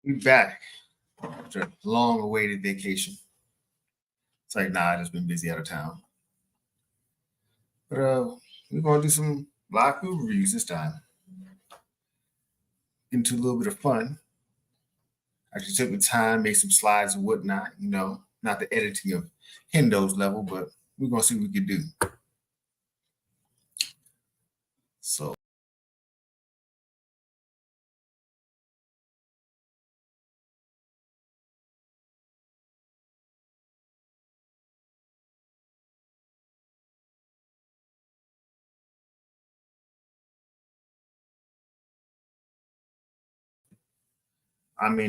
We back after a long awaited vacation. It's like, nah, I just been busy out of town. But we're gonna do some live food reviews this time. Into a little bit of fun. Actually took the time, made some slides and whatnot, not the editing of Hendo's level, but we're gonna see what we can do. So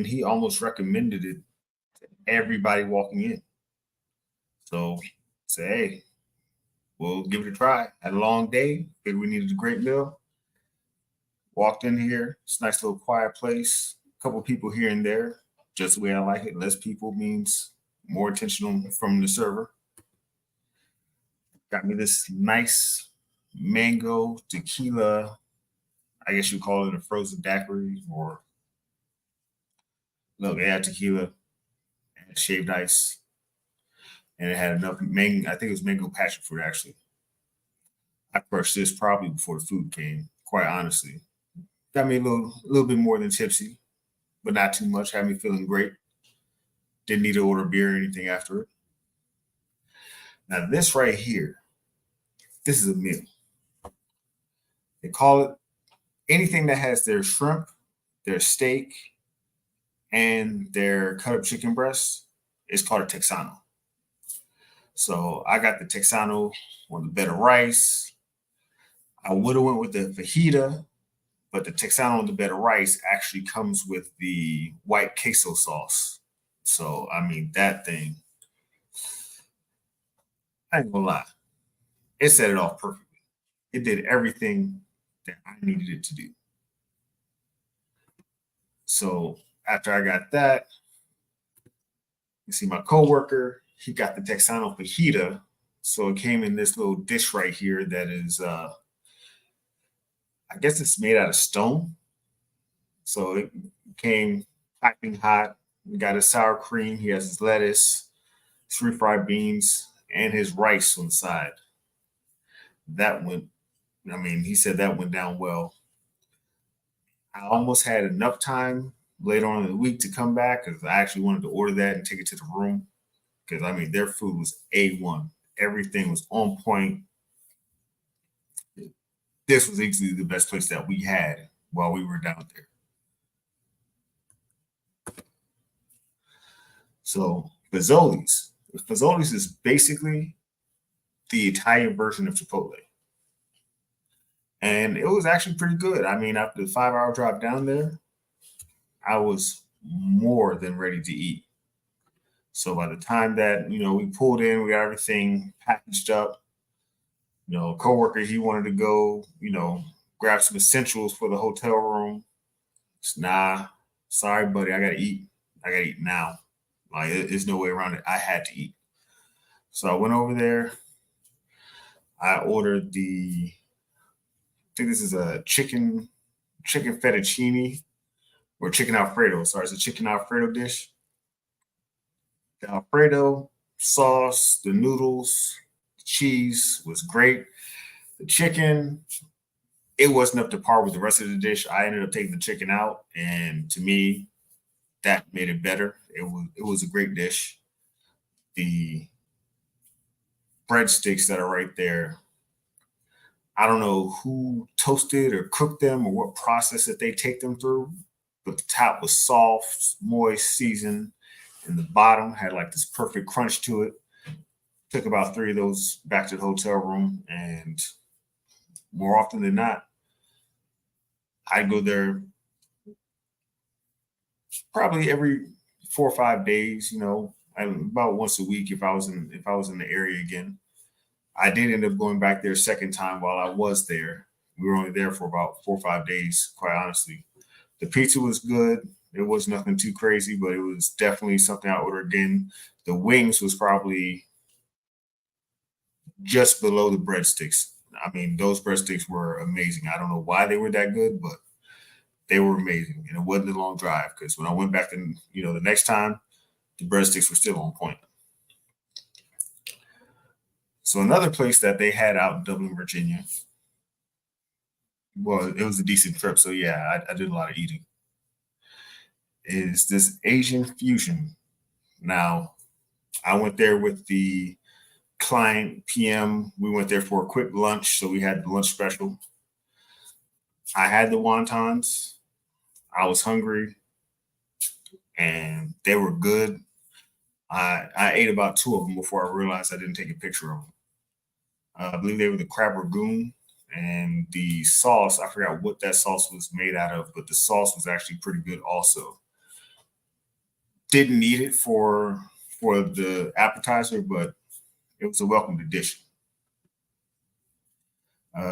he almost recommended it to everybody walking in. So say, hey, we'll give it a try. Had a long day, figured we needed a great meal. Walked in here. It's a nice little quiet place. A couple people here and there, just the way I like it. Less people means more attention from the server. Got me this nice mango tequila. I guess you call it a frozen daiquiri, or look, it had tequila and shaved ice, and it had enough mango. I think it was mango passion fruit actually. I crushed this probably before the food came. Quite honestly, got me a little bit more than tipsy, but not too much. Had me feeling great. Didn't need to order beer or anything after it. Now this right here, this is a meal. They call it anything that has their shrimp, their steak, and their cut up chicken breast is called a Texano. So I got the Texano on the bed of rice. I would have went with the fajita, but the Texano on the bed of rice actually comes with the white queso sauce. So that thing, I ain't gonna lie, it set it off perfectly. It did everything that I needed it to do. So after I got that, you see my coworker, he got the Texano fajita. So it came in this little dish right here that is I guess it's made out of stone. So it came piping hot. We got his sour cream. He has his lettuce, his refried beans, and his rice on the side. That went, he said that went down well. I almost had enough time later on in the week to come back because I actually wanted to order that and take it to the room. Because their food was A1. Everything was on point. This was easily the best place that we had while we were down there. So Fazoli's. Fazoli's is basically the Italian version of Chipotle. And it was actually pretty good. After the 5 hour drive down there, I was more than ready to eat. So by the time that, we pulled in, we got everything packaged up, coworker, he wanted to go, grab some essentials for the hotel room. Nah, sorry, buddy, I gotta eat. I gotta eat now. Like, there's no way around it. I had to eat. So I went over there. I ordered I think this is a chicken fettuccine or chicken Alfredo. Sorry, it's a chicken Alfredo dish. The Alfredo sauce, the noodles, the cheese was great. The chicken, it wasn't up to par with the rest of the dish. I ended up taking the chicken out, and to me, that made it better. It was a great dish. The breadsticks that are right there, I don't know who toasted or cooked them or what process that they take them through, but the top was soft, moist, seasoned, and the bottom had like this perfect crunch to it. Took about three of those back to the hotel room, and more often than not, I go there probably every 4 or 5 days. About once a week if I was in the area again. I did end up going back there a second time while I was there. We were only there for about 4 or 5 days, quite honestly. The pizza was good. It was nothing too crazy, but it was definitely something I ordered again. The wings was probably just below the breadsticks. Those breadsticks were amazing. I don't know why they were that good, but they were amazing, and it wasn't a long drive because when I went back and the next time, the breadsticks were still on point. So another place that they had out in Dublin, Virginia, well, it was a decent trip, so yeah, I did a lot of eating. Is this Asian fusion? Now, I went there with the client PM. We went there for a quick lunch, so we had the lunch special. I had the wontons. I was hungry, and they were good. I ate about two of them before I realized I didn't take a picture of them. I believe they were the crab ragoon, and the sauce. I forgot what that sauce was made out of, but the sauce was actually pretty good. Also, didn't need it for the appetizer, but it was a welcome addition.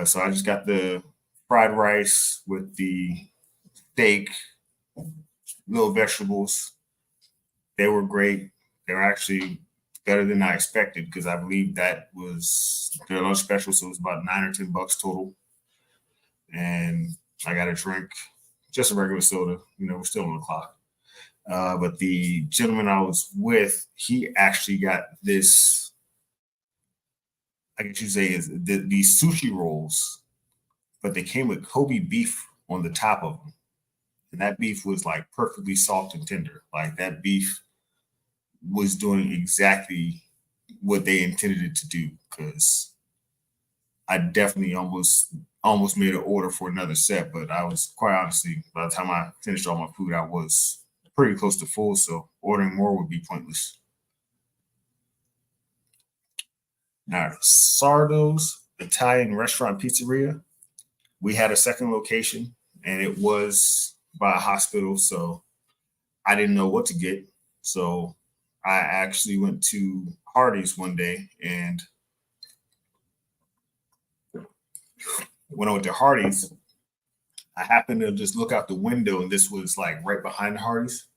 So I just got the fried rice with the steak, little vegetables. They were great. They were actually better than I expected because I believe that was their lunch special. So it was about $9 or $10 total. And I got a drink, just a regular soda. We're still on the clock. But the gentleman I was with, he actually got this, I guess you say, is these sushi rolls, but they came with Kobe beef on the top of them. And that beef was like perfectly soft and tender. Like that beef was doing exactly what they intended it to do. Because I definitely almost made an order for another set, but I was quite honestly, by the time I finished all my food, I was pretty close to full. So ordering more would be pointless. Now, Sardo's Italian Restaurant Pizzeria, we had a second location and it was by a hospital. So I didn't know what to get. So I actually went to Hardee's one day, and when I went to Hardee's, I happened to just look out the window and this was like right behind the Hardee's.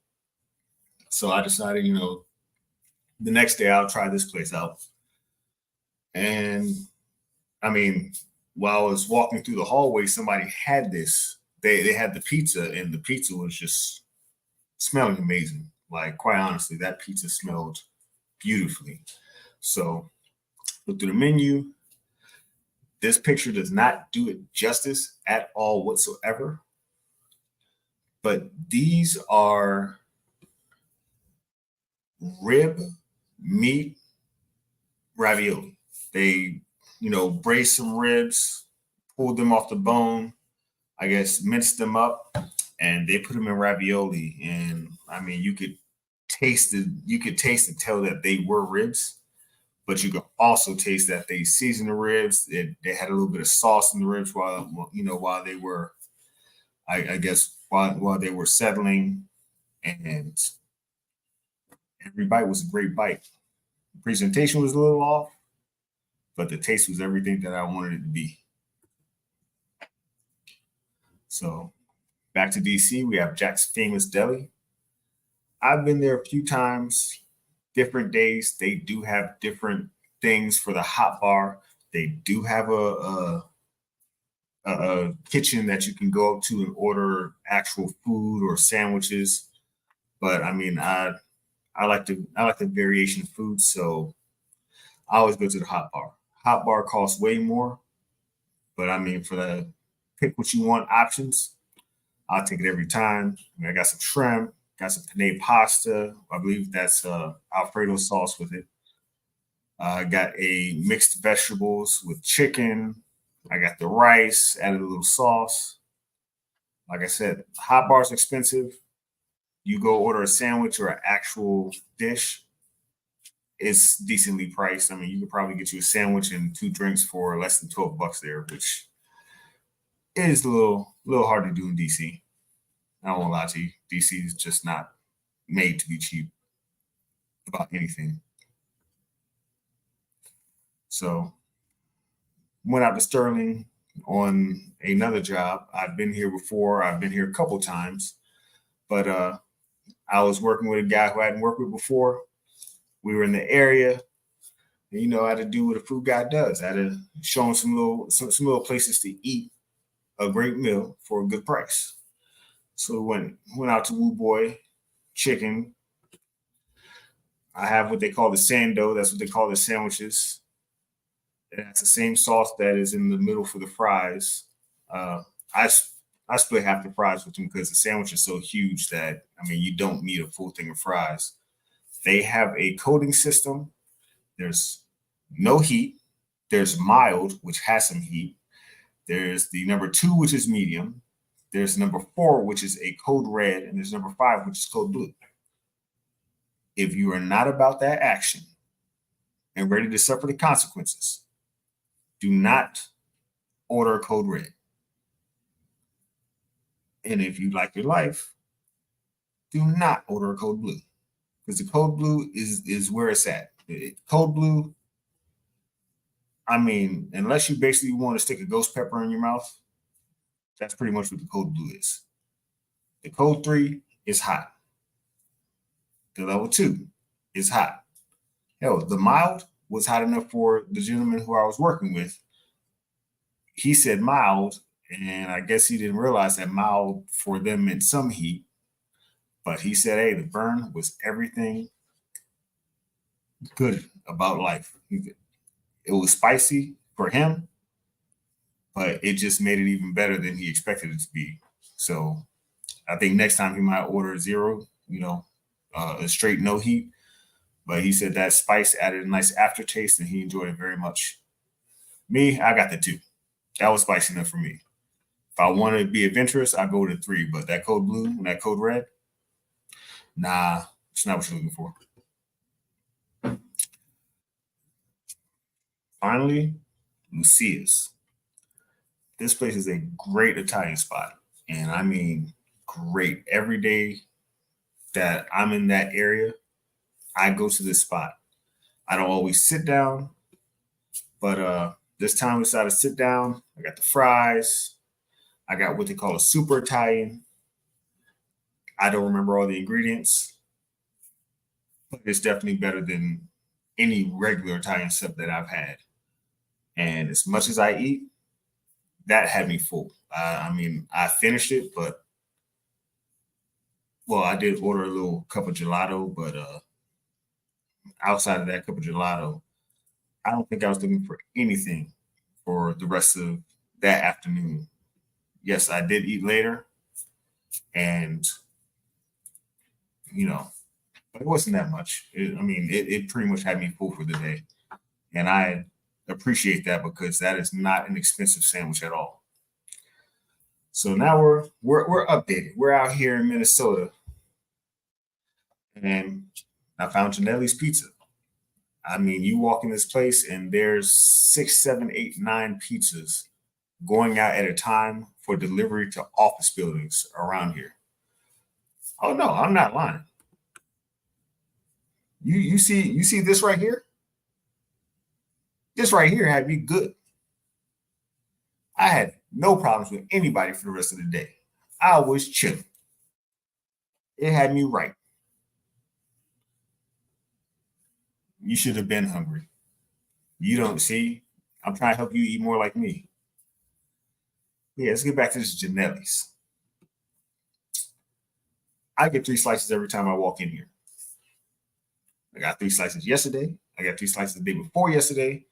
So I decided, the next day I'll try this place out. And I mean, while I was walking through the hallway, somebody had this. They had the pizza, and the pizza was just smelling amazing. Like quite honestly, that pizza smelled beautifully. So look through the menu. This picture does not do it justice at all whatsoever. But these are rib meat ravioli. They, braised some ribs, pulled them off the bone, I guess minced them up, and they put them in ravioli. And I mean, you could taste and tell that they were ribs, but you could also taste that they seasoned the ribs. They had a little bit of sauce in the ribs while they were, I guess, while they were settling, and every bite was a great bite. The presentation was a little off, but the taste was everything that I wanted it to be. So back to DC, we have Jack's Famous Deli. I've been there a few times, different days. They do have different things for the hot bar. They do have a kitchen that you can go up to and order actual food or sandwiches. But I mean, I like the variation of food, so I always go to the hot bar. Hot bar costs way more, but I mean, for the pick what you want options, I'll take it every time. I mean, I got some shrimp, got some penne pasta. I believe that's Alfredo sauce with it. I got a mixed vegetables with chicken. I got the rice, added a little sauce. Like I said, hot bar's expensive. You go order a sandwich or an actual dish, it's decently priced. I mean, you could probably get you a sandwich and two drinks for less than $12 there, which is a little hard to do in DC. I won't lie to you. DC is just not made to be cheap about anything. So went out to Sterling on another job. I've been here before. I've been here a couple times, but I was working with a guy who I hadn't worked with before. We were in the area. And, I had to do what a food guy does. I had to show him some little places to eat a great meal for a good price. So went out to Woo Boy Chicken. I have what they call the sando. That's what they call the sandwiches. It has the same sauce that is in the middle for the fries. Uh, I I split half the fries with them because the sandwich is so huge that I mean you don't need a full thing of fries. They have a coating system. There's no heat. There's mild, which has some heat. There's the number two, which is medium. There's number four, which is a code red, and there's number five, which is code blue. If you are not about that action and ready to suffer the consequences, do not order a code red. And if you like your life, do not order a code blue because the code blue is where it's at. Code blue, I mean, unless you basically want to stick a ghost pepper in your mouth, that's pretty much what the code blue is. The code three is hot. The level two is hot. Hell, the mild was hot enough for the gentleman who I was working with. He said mild, and I guess he didn't realize that mild for them meant some heat. But he said, hey, the burn was everything good about life. It was spicy for him, but it just made it even better than he expected it to be. So I think next time he might order zero, a straight no heat. But he said that spice added a nice aftertaste and he enjoyed it very much. Me, I got the two. That was spicy enough for me. If I want to be adventurous, I go to three. But that code blue and that code red, nah, it's not what you're looking for. Finally, Lucia's. This place is a great Italian spot. And I mean, great. Every day that I'm in that area, I go to this spot. I don't always sit down, but this time we decided to sit down. I got the fries. I got what they call a super Italian. I don't remember all the ingredients, but it's definitely better than any regular Italian sub that I've had. And as much as I eat, that had me full. I mean, I finished it, but well, I did order a little cup of gelato, but outside of that cup of gelato, I don't think I was looking for anything for the rest of that afternoon. Yes, I did eat later, and you know, but it wasn't that much. It pretty much had me full for the day, and I appreciate that because that is not an expensive sandwich at all. So now we're updated. We're out here in Minnesota, and I found Janelle's Pizza. I mean, you walk in this place and there's six, seven, eight, nine pizzas going out at a time for delivery to office buildings around here. Oh no, I'm not lying. You see this right here? This right here had me good. I had no problems with anybody for the rest of the day. I was chilling. It had me right. You should have been hungry. You don't see. I'm trying to help you eat more like me. Yeah, let's get back to this Janelle's. I get three slices every time I walk in here. I got three slices yesterday. I got three slices the day before yesterday.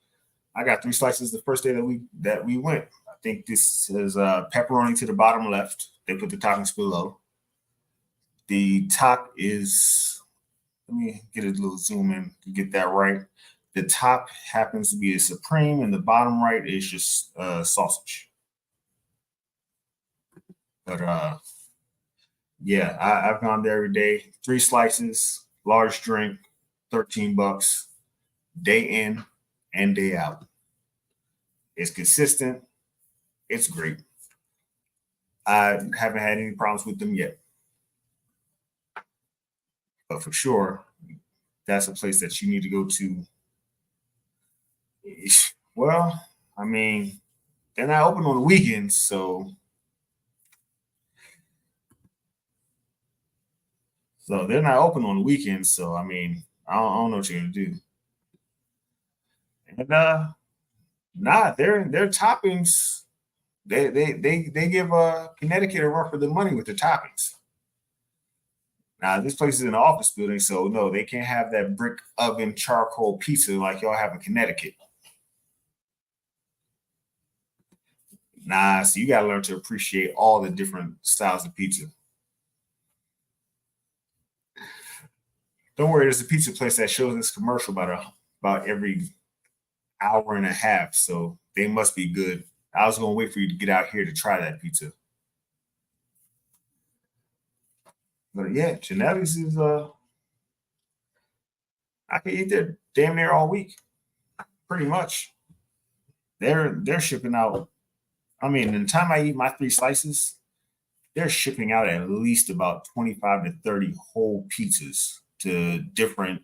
I got three slices the first day that we went. I think this is pepperoni to the bottom left. They put the toppings below. The top is, let me get a little zoom in to get that right. The top happens to be a supreme, and the bottom right is just sausage. But yeah, I've gone there every day. Three slices, large drink, $13, day in and day out. It's consistent. It's great. I haven't had any problems with them yet, but for sure, that's a place that you need to go to. Well, I mean, they're not open on the weekends, so they're not open on the weekends. So I mean, I don't know what you're gonna do. And nah, their toppings. They give Connecticut a run for the money with the toppings. Now this place is an office building, so no, they can't have that brick oven charcoal pizza like y'all have in Connecticut. Nah, so you gotta learn to appreciate all the different styles of pizza. Don't worry, there's a pizza place that shows this commercial about every hour and a half, so they must be good. I was gonna wait for you to get out here to try that pizza. But yeah, Janelle's is I could eat there damn near all week, pretty much. They're shipping out. I mean, in the time I eat my 3 slices, they're shipping out at least about 25 to 30 whole pizzas to different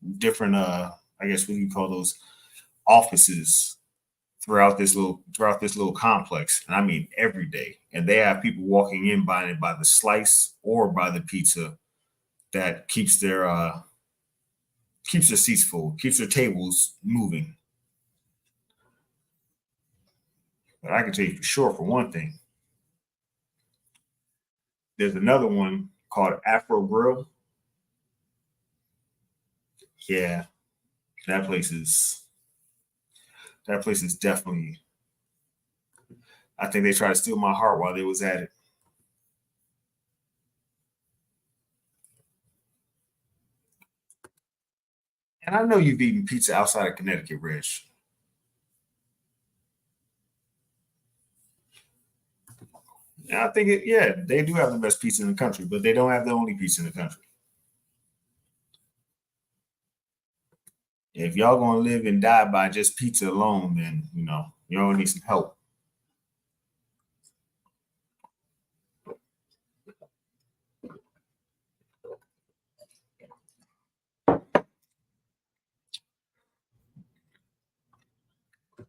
I guess what do you call those offices throughout this little complex. And I mean every day. And they have people walking in buying it by the slice or by the pizza that keeps their seats full, keeps their tables moving. But I can tell you for sure, for one thing, there's another one called Afro Grill. Yeah, that place is that place is definitely. I think they tried to steal my heart while they was at it. And I know you've eaten pizza outside of Connecticut, Rich. And I think yeah, they do have the best pizza in the country, but they don't have the only pizza in the country. If y'all gonna live and die by just pizza alone, then y'all need some help.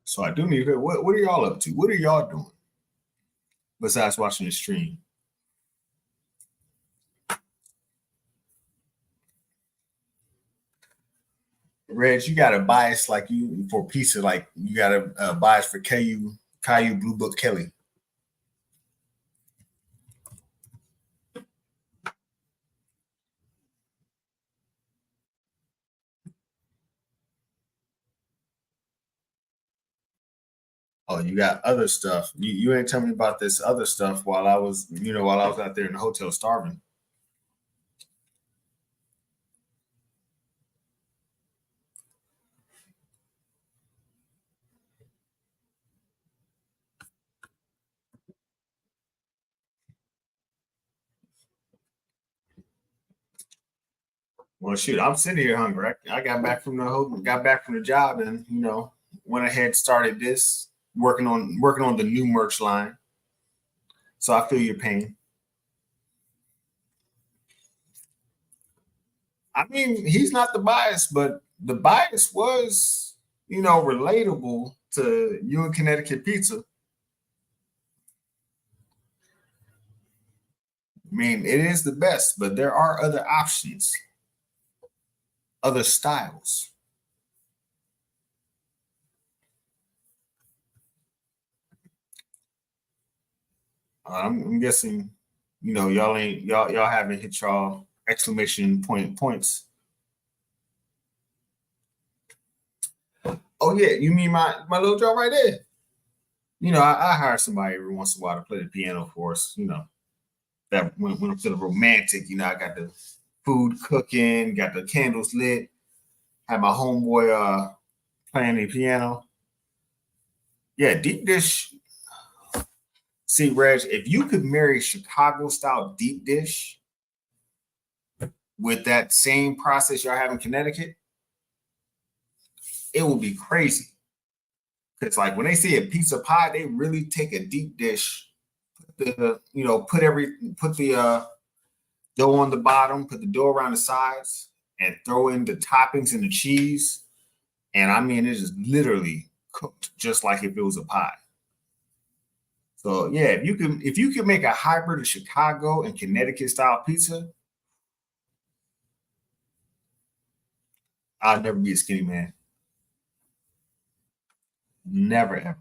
So I do need to hear what are y'all up to? What are y'all doing besides watching the stream? Reg, you got a bias like you for pizza, like you got a bias for Caillou Blue Book Kelly. Oh, you got other stuff. You ain't tell me about this other stuff while I was, while I was out there in the hotel starving. Well, shoot, I'm sitting here hungry. I got back from the job, and went ahead started this working on the new merch line. So I feel your pain. I mean, he's not the bias, but the bias was, relatable to you and Connecticut pizza. I mean, it is the best, but there are other options, other styles. I'm guessing, y'all haven't hit y'all exclamation point points. Oh yeah, you mean my little job right there? I hire somebody every once in a while to play the piano for us. That when I'm feeling romantic, I got the food cooking, got the candles lit, have my homeboy playing the piano. Yeah, deep dish. See, Reg, if you could marry Chicago style deep dish with that same process y'all have in Connecticut, it would be crazy. Because like when they say a pizza pie, they really take a deep dish, put the dough on the bottom, put the dough around the sides, and throw in the toppings and the cheese. And I mean, it is literally cooked just like if it was a pie. So yeah, if you could make a hybrid of Chicago and Connecticut style pizza, I'll never be a skinny man. Never ever.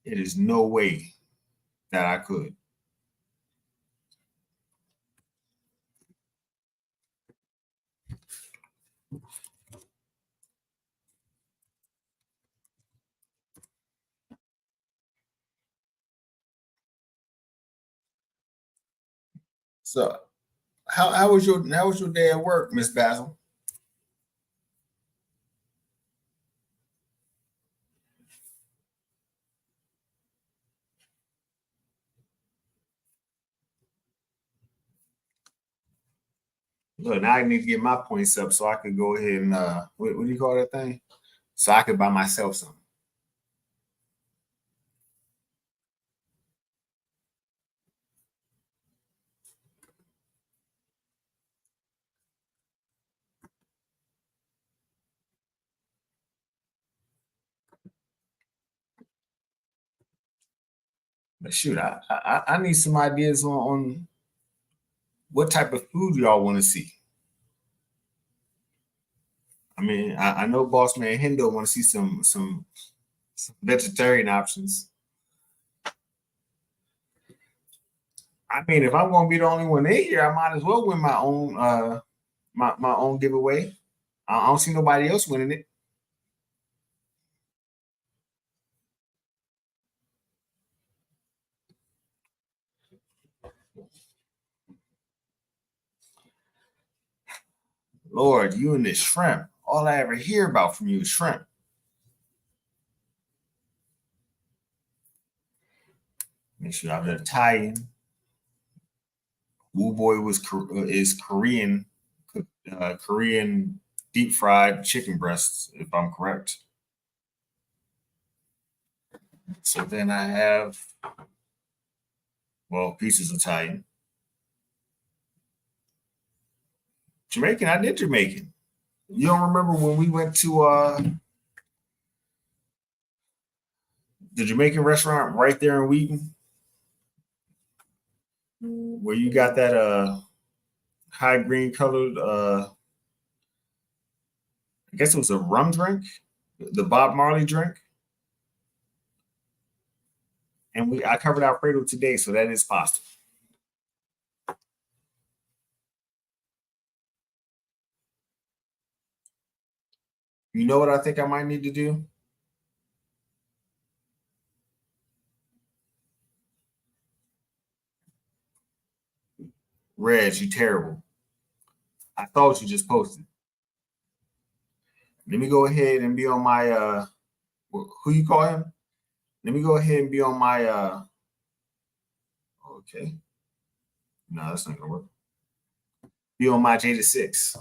It is no way that I could. So how was your day at work, Miss Basil? Look, now I need to get my points up so I could go ahead and what do you call that thing? So I could buy myself something. But shoot, I need some ideas on what type of food y'all want to see. I mean, I know Boss Man Hendo want to see some vegetarian options. I mean, if I'm gonna be the only one in here, I might as well win my own my own giveaway. I don't see nobody else winning it. Lord, you and this shrimp. All I ever hear about from you is shrimp. Make sure I'm Italian. Woo boy is Korean, Korean deep fried chicken breasts, if I'm correct. So then I have, well, pieces Italian. Jamaican, I did Jamaican. You don't remember when we went to the Jamaican restaurant right there in Wheaton, where you got that high green colored I guess it was a rum drink, the Bob Marley drink. And I covered Alfredo today, so that is pasta. You know what I think I might need to do? Reg, you terrible. I thought you just posted. Let me go ahead and be on my who you call him? Let me go ahead and be on my okay. No, that's not gonna work. Be on my J6.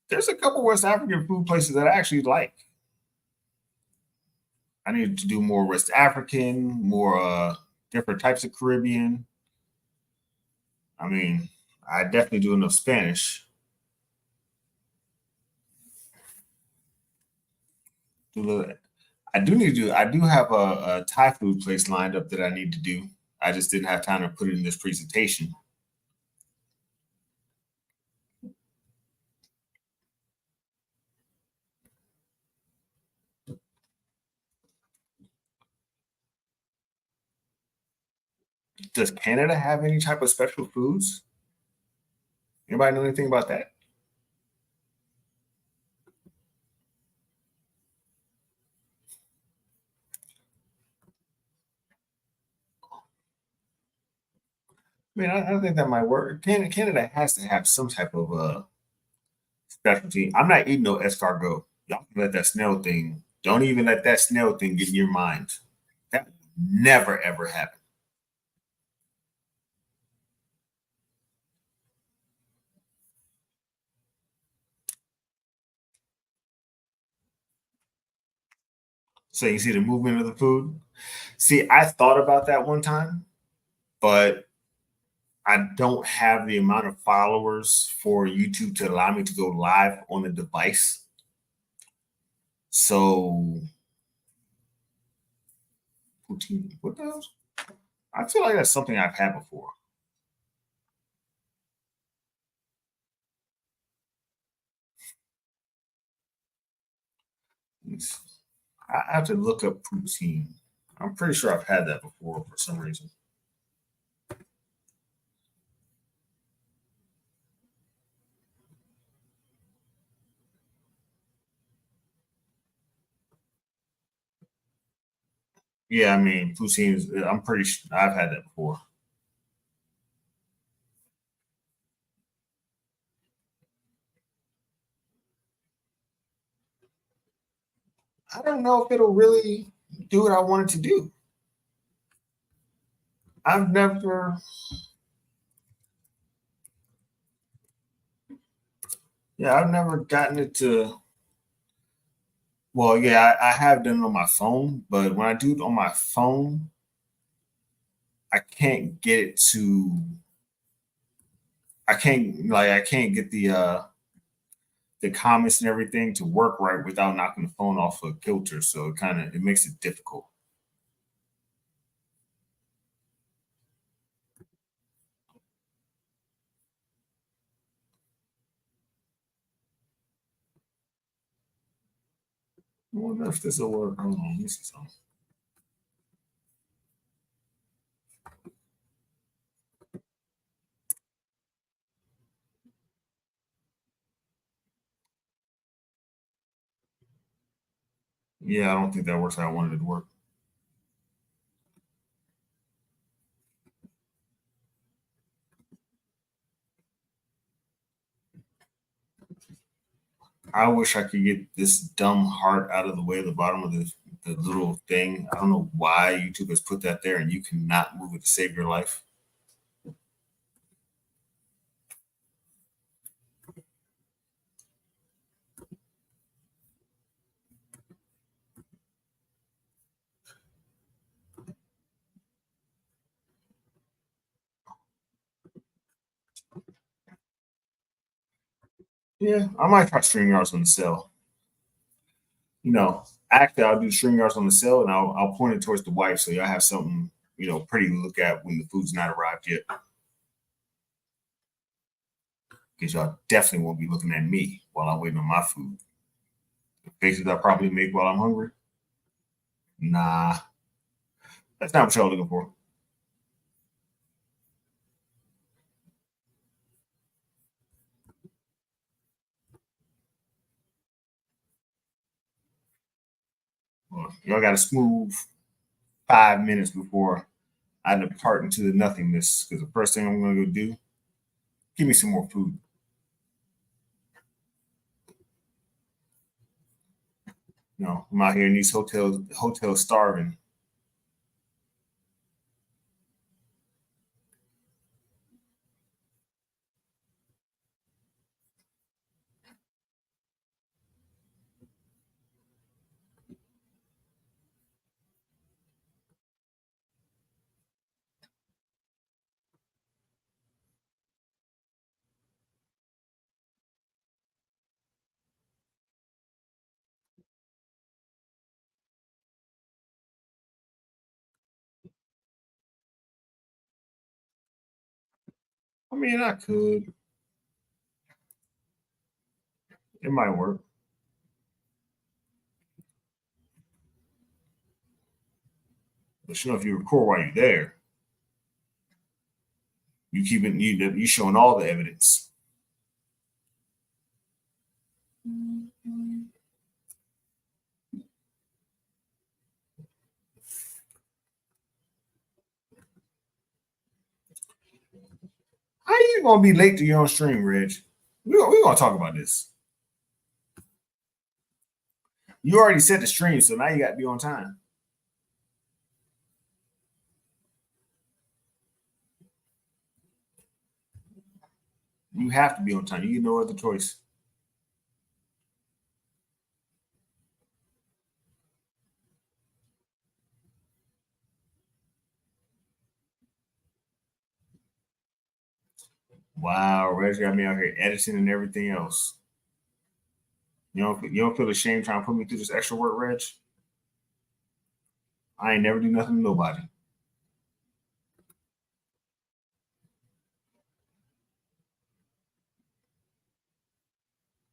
There's a couple West African food places that I actually like. I need to do more West African, more different types of Caribbean. I mean, I definitely do enough Spanish. I do need to do. I do have a Thai food place lined up that I need to do. I just didn't have time to put it in this presentation. Does Canada have any type of special foods? Anybody know anything about that? I mean, I think that might work. Canada has to have some type of specialty. I'm not eating no escargot. Y'all can let that snail thing. Don't even let that snail thing get in your mind. That will never ever happen. So you see the movement of the food. See, I thought about that one time, but I don't have the amount of followers for YouTube to allow me to go live on the device. So, what else? I feel like that's something I've had before. I have to look up poutine. I'm pretty sure I've had that before for some reason. Yeah, I mean, poutine is, I'm pretty sure I've had that before. I don't know if it'll really do what I want it to do. I've never, yeah, I've never gotten it to, well, yeah, I have done it on my phone, but when I do it on my phone, I can't get it to, I can't get the comments and everything to work right without knocking the phone off a kilter. So it makes it difficult. I wonder if this will work. Hold on, let me see something. Yeah, I don't think that works how I wanted it to work. I wish I could get this dumb heart out of the way of the bottom of the little thing. I don't know why YouTube has put that there and you cannot move it to save your life. Yeah, I might try string yards on the cell. Actually, I'll do string yards on the cell and I'll point it towards the wife so y'all have something, pretty to look at when the food's not arrived yet. Because y'all definitely won't be looking at me while I'm waiting on my food. The faces I probably make while I'm hungry. Nah, that's not what y'all looking for. Well, y'all got a smooth 5 minutes before I depart into the nothingness. Because the first thing I'm going to go do, give me some more food. I'm out here in these hotels starving. I mean, I could. It might work. But if you record while you're there, you showing all the evidence. How you gonna be late to your own stream, Reg? We gonna talk about this. You already set the stream, so now you got to be on time. You have to be on time. You get no other choice. Wow, Reg got me out here editing and everything else. You don't feel ashamed trying to put me through this extra work, Reg? I ain't never do nothing to nobody.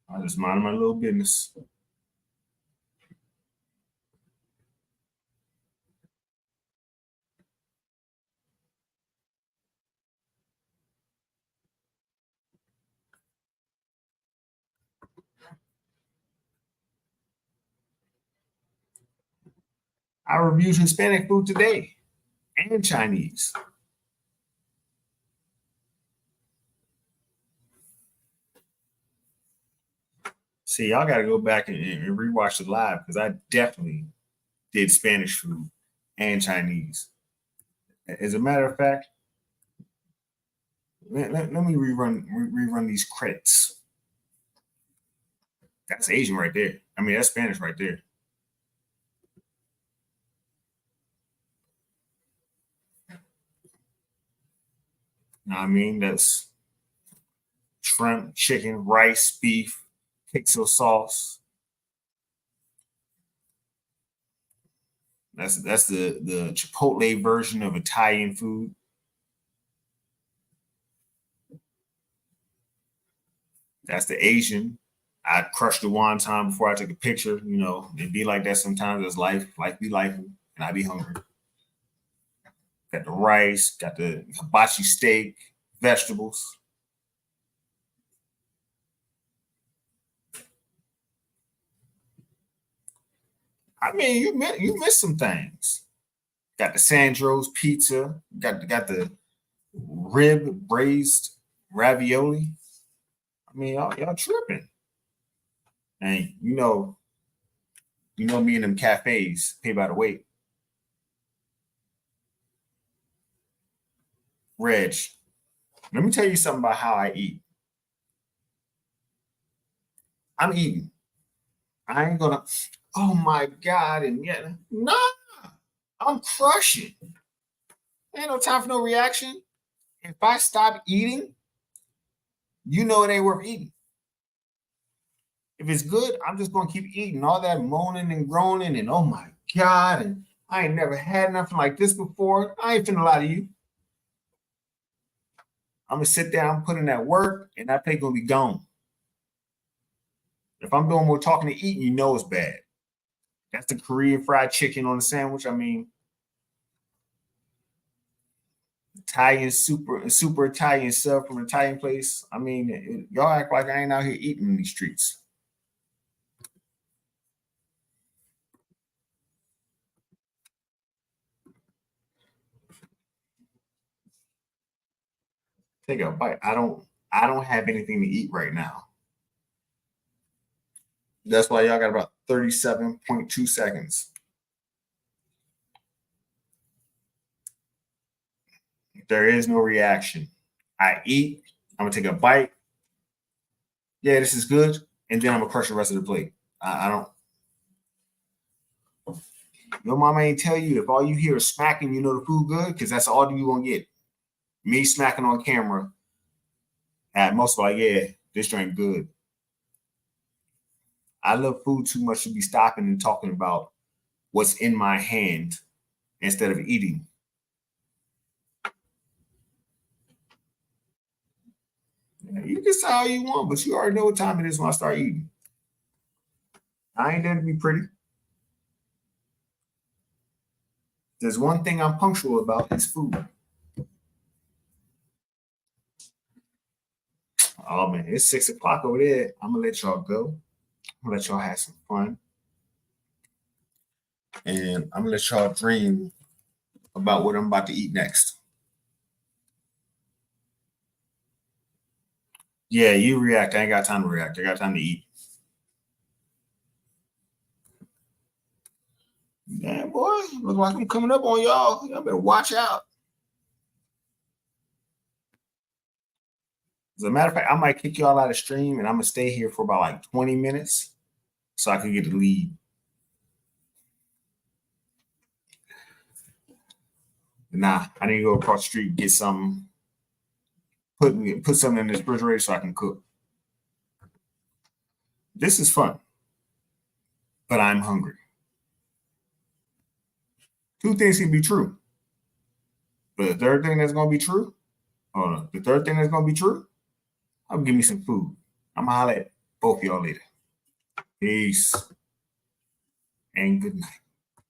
I just mind my little business. I reviewed Hispanic food today and Chinese. See, y'all got to go back and rewatch the live because I definitely did Spanish food and Chinese. As a matter of fact, let me rerun these credits. That's Asian right there. I mean, that's Spanish right there. You know what I mean? That's shrimp, chicken, rice, beef, pixel sauce. That's the Chipotle version of Italian food. That's the Asian. I crushed the wonton before I took a picture. You know, it be like that sometimes. It's life. Life be life, and I be hungry. Got the rice, got the hibachi steak, vegetables. I mean, you missed some things. Got the Sandro's pizza. Got the rib braised ravioli. I mean, y'all tripping. And you know me and them cafes pay by the weight. Reg, let me tell you something about how I eat. I'm eating. I ain't gonna. Oh my god! And yeah, nah, I'm crushing. Ain't no time for no reaction. If I stop eating, you know it ain't worth eating. If it's good, I'm just gonna keep eating. All that moaning and groaning and oh my god, and I ain't never had nothing like this before. I ain't finna lie to you. I'm gonna sit down, put in that work, and that plate gonna be gone. If I'm doing more talking to eating, you know it's bad. That's the Korean fried chicken on the sandwich. I mean, Italian super Italian sub from an Italian place. I mean, y'all act like I ain't out here eating in these streets. Take a bite. I don't have anything to eat right now. That's why y'all got about 37.2 seconds. There is no reaction. I eat, I'm gonna take a bite. Yeah, this is good. And then I'm gonna crush the rest of the plate. I don't your mama ain't tell you if all you hear is smacking, you know the food good, because that's all you gonna get. Me smacking on camera at most like, yeah, this drink good. I love food too much to be stopping and talking about what's in my hand instead of eating. Yeah, you can say all you want, but you already know what time it is when I start eating. I ain't there to be pretty. There's one thing I'm punctual about is food. Oh man, it's 6 o'clock over there. I'm gonna let y'all go. I'm gonna let y'all have some fun. And I'm gonna let y'all dream about what I'm about to eat next. Yeah, you react. I ain't got time to react. I got time to eat. Yeah, boy. Look like I'm coming up on y'all. Y'all better watch out. As a matter of fact, I might kick y'all out of stream and I'm gonna stay here for about like 20 minutes so I can get the lead. Nah, I need to go across the street, get something, put something in this refrigerator so I can cook. This is fun, but I'm hungry. Two things can be true. But the third thing that's gonna be true, the third thing that's gonna be true, I'm gonna give me some food. I'm gonna holler at both y'all later. Peace and good night.